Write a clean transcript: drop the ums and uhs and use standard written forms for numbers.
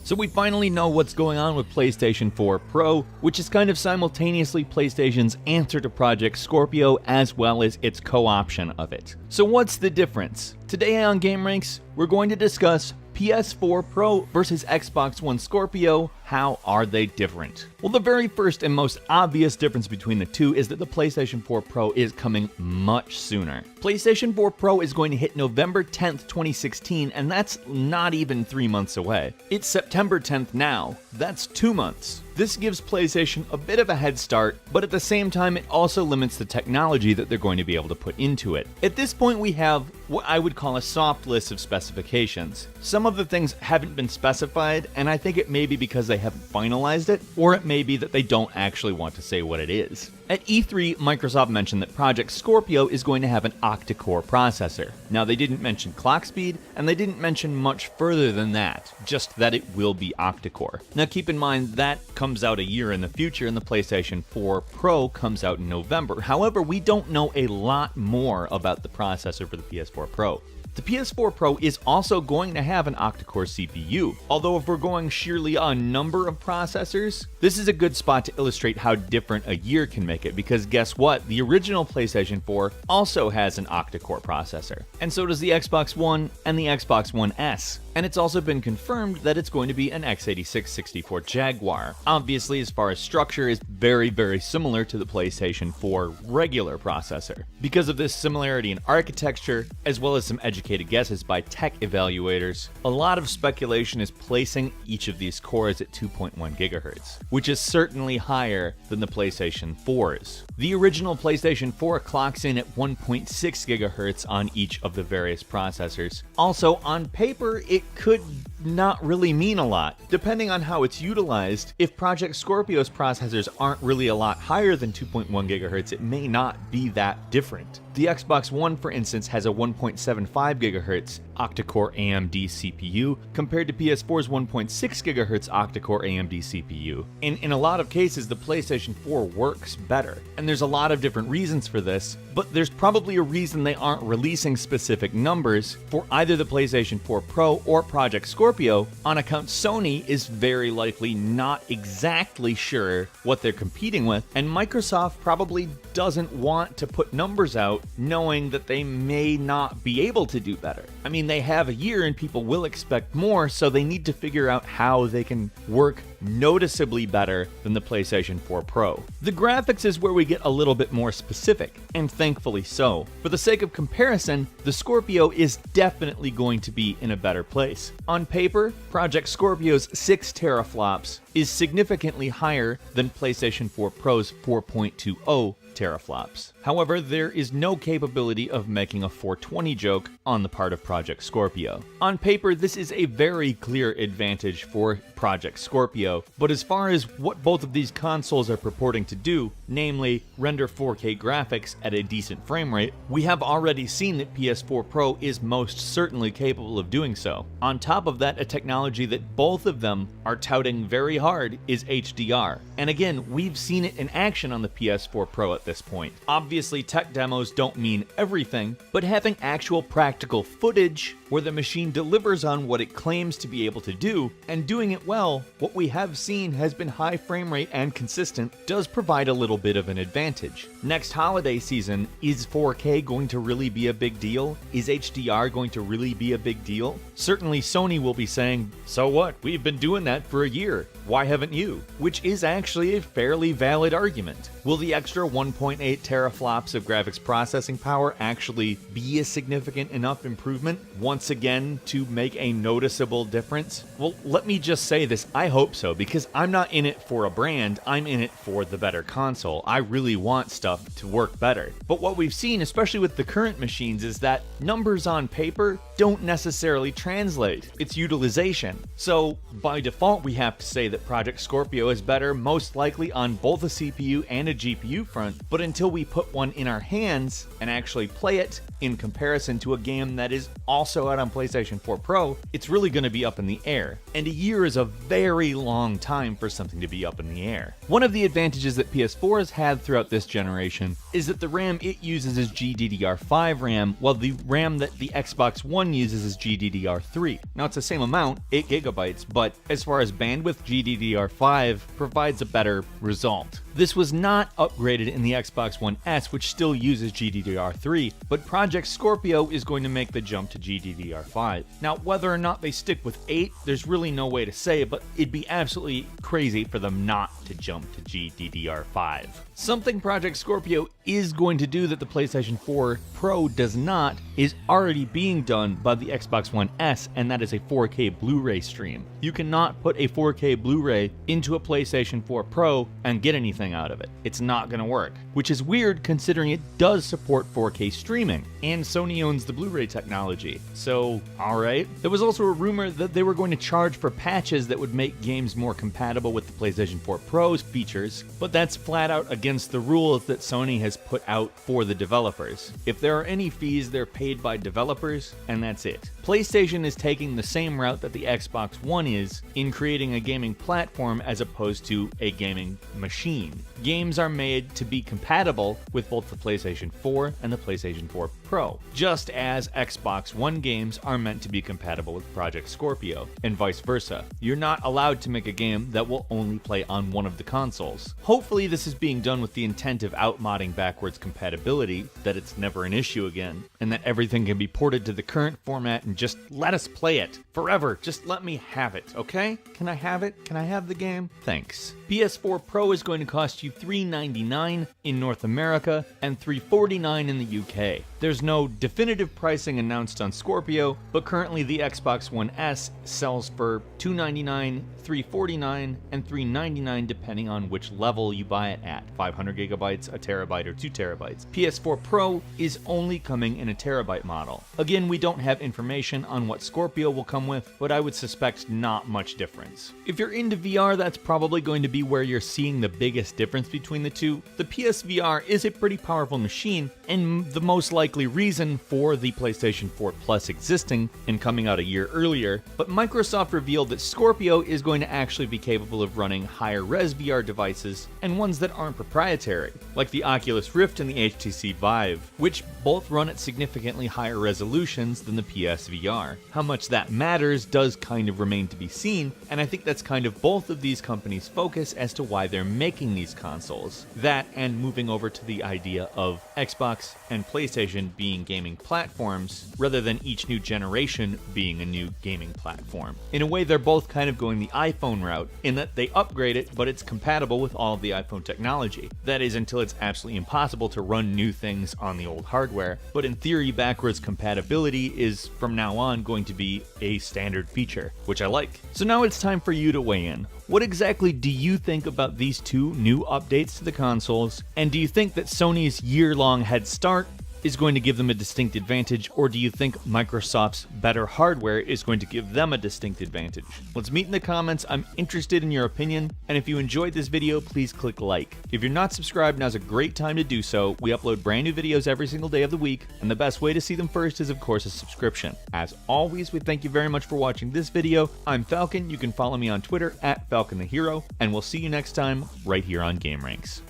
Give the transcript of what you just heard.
So we finally know what's going on with PlayStation 4 Pro, which is kind of simultaneously PlayStation's answer to Project Scorpio as well as its co-option of it. So what's the difference? Today on Game Ranks, we're going to discuss PS4 Pro versus Xbox One Scorpio. How are they different? Well, the very first and most obvious difference between the two is that the PlayStation 4 Pro is coming much sooner. PlayStation 4 Pro is going to hit November 10th, 2016, and that's not even 3 months away. It's September 10th now. That's 2 months. This gives PlayStation a bit of a head start, but at the same time it also limits the technology that they're going to be able to put into it. At this point we have what I would call a soft list of specifications. Some of the things haven't been specified, and I think it may be because they haven't finalized it, or it may be that they don't actually want to say what it is. At E3, Microsoft mentioned that Project Scorpio is going to have an octa-core processor. Now they didn't mention clock speed, and they didn't mention much further than that, just that it will be octa-core. Now keep in mind that comes out a year in the future, and the PlayStation 4 Pro comes out in November. However, we don't know a lot more about the processor for the PS4 Pro. The PS4 Pro is also going to have an octa-core CPU, although if we're going sheerly on number of processors, this is a good spot to illustrate how different a year can make it, because guess what? The original PlayStation 4 also has an octa-core processor, and so does the Xbox One and the Xbox One S. And it's also been confirmed that it's going to be an x86-64 Jaguar. Obviously, as far as structure, is very similar to the PlayStation 4 regular processor. Because of this similarity in architecture, as well as some educated guesses by tech evaluators, a lot of speculation is placing each of these cores at 2.1 GHz, which is certainly higher than the PlayStation 4's. The original PlayStation 4 clocks in at 1.6 GHz on each of the various processors. Also, on paper, it could not really mean a lot. Depending on how it's utilized, if Project Scorpio's processors aren't really a lot higher than 2.1 GHz, it may not be that different. The Xbox One, for instance, has a 1.75 GHz octa-core AMD CPU compared to PS4's 1.6 GHz octa-core AMD CPU. And in a lot of cases, the PlayStation 4 works better. And there's a lot of different reasons for this, but there's probably a reason they aren't releasing specific numbers for either the PlayStation 4 Pro or Project Scorpio, on account Sony is very likely not exactly sure what they're competing with, and Microsoft probably doesn't want to put numbers out knowing that they may not be able to do better. I mean, they have a year and people will expect more, so they need to figure out how they can work noticeably better than the PlayStation 4 Pro. The graphics is where we get a little bit more specific, and thankfully so. For the sake of comparison, the Scorpio is definitely going to be in a better place. On paper, Project Scorpio's 6 teraflops is significantly higher than PlayStation 4 Pro's 4.20 teraflops. However, there is no capability of making a 420 joke on the part of Project Scorpio. On paper, this is a very clear advantage for Project Scorpio, but as far as what both of these consoles are purporting to do, namely render 4K graphics at a decent frame rate, we have already seen that PS4 Pro is most certainly capable of doing so. On top of that, a technology that both of them are touting very hard is HDR. And again, we've seen it in action on the PS4 Pro at this point. Obviously, tech demos don't mean everything, but having actual practical footage where the machine delivers on what it claims to be able to do, and doing it well, what we have seen has been high frame rate and consistent, does provide a little bit of an advantage. Next holiday season, is 4K going to really be a big deal? Is HDR going to really be a big deal? Certainly Sony will be saying, so what? We've been doing that for a year. Why haven't you? Which is actually a fairly valid argument. Will the extra 1.8 teraflops of graphics processing power actually be a significant enough improvement once again to make a noticeable difference? Well, let me just say this, I hope so, because I'm not in it for a brand, I'm in it for the better console. I really want stuff to work better. But what we've seen, especially with the current machines, is that numbers on paper don't necessarily translate. It's utilization. So by default, we have to say that Project Scorpio is better, most likely on both a CPU and a a GPU front, but until we put one in our hands and actually play it in comparison to a game that is also out on PlayStation 4 Pro, it's really going to be up in the air. And a year is a very long time for something to be up in the air. One of the advantages that PS4 has had throughout this generation is that the RAM it uses is GDDR5 RAM, while the RAM that the Xbox One uses is GDDR3. Now it's the same amount, 8 gigabytes, but as far as bandwidth, GDDR5 provides a better result. This was not upgraded in the Xbox One S, which still uses GDDR3, but Project Scorpio is going to make the jump to GDDR5. Now, whether or not they stick with 8, there's really no way to say, but it'd be absolutely crazy for them not to jump to GDDR5. Something Project Scorpio is going to do that the PlayStation 4 Pro does not is already being done by the Xbox One S, and that is a 4K Blu-ray stream. You cannot put a 4K Blu-ray into a PlayStation 4 Pro and get anything out of it. It's not going to work, which is weird considering it does support 4K streaming, and Sony owns the Blu-ray technology. So, alright. There was also a rumor that they were going to charge for patches that would make games more compatible with the PlayStation 4 Pro's features, but that's flat out against the rules that Sony has put out for the developers. If there are any fees, they're paid by developers, and that's it. PlayStation is taking the same route that the Xbox One is in creating a gaming platform as opposed to a gaming machine. Games are made to be compatible with both the PlayStation 4 and the PlayStation 4 Pro, just as Xbox One games are meant to be compatible with Project Scorpio, and vice versa. You're not allowed to make a game that will only play on one of the consoles. Hopefully this is being done with the intent of outmodding backwards compatibility, that it's never an issue again, and that everything can be ported to the current format and just let us play it forever. Just let me have it, okay? Can I have it? Can I have the game? Thanks. PS4 Pro is going to cost you $399 in North America and $349 in the UK. There's no definitive pricing announced on Scorpio, but currently the Xbox One S sells for $299, $349, and $399 depending on which level you buy it at, 500 gigabytes, a terabyte, or 2 terabytes. PS4 Pro is only coming in a terabyte model. Again, we don't have information on what Scorpio will come with, but I would suspect not much difference. If you're into VR, that's probably going to be where you're seeing the biggest difference between the two. The PSVR is a pretty powerful machine, and the most likely reason for the PlayStation 4 Plus existing and coming out a year earlier, but Microsoft revealed that Scorpio is going to actually be capable of running higher res VR devices, and ones that aren't proprietary, like the Oculus Rift and the HTC Vive, which both run at significantly higher resolutions than the PSVR. How much that matters does kind of remain to be seen, and I think that's kind of both of these companies' focus as to why they're making these consoles. That, and moving over to the idea of Xbox and PlayStation being gaming platforms, rather than each new generation being a new gaming platform. In a way, they're both kind of going the iPhone route, in that they upgrade it, but it's compatible with all of the iPhone technology. That is, until it's absolutely impossible to run new things on the old hardware, but in theory, backwards compatibility is, from now on, going to be a standard feature, which I like. So now it's time for you to weigh in. What exactly do you think about these two new updates to the consoles, and do you think that Sony's year-long head start is going to give them a distinct advantage, or do you think Microsoft's better hardware is going to give them a distinct advantage? Let's meet in the comments. I'm interested in your opinion, and if you enjoyed this video, please click like. If you're not subscribed, now's a great time to do so. We upload brand new videos every single day of the week, and the best way to see them first is, of course, a subscription. As always, we thank you very much for watching this video. I'm Falcon. You can follow me on Twitter @FalconTheHero, and we'll see you next time right here on GameRanks.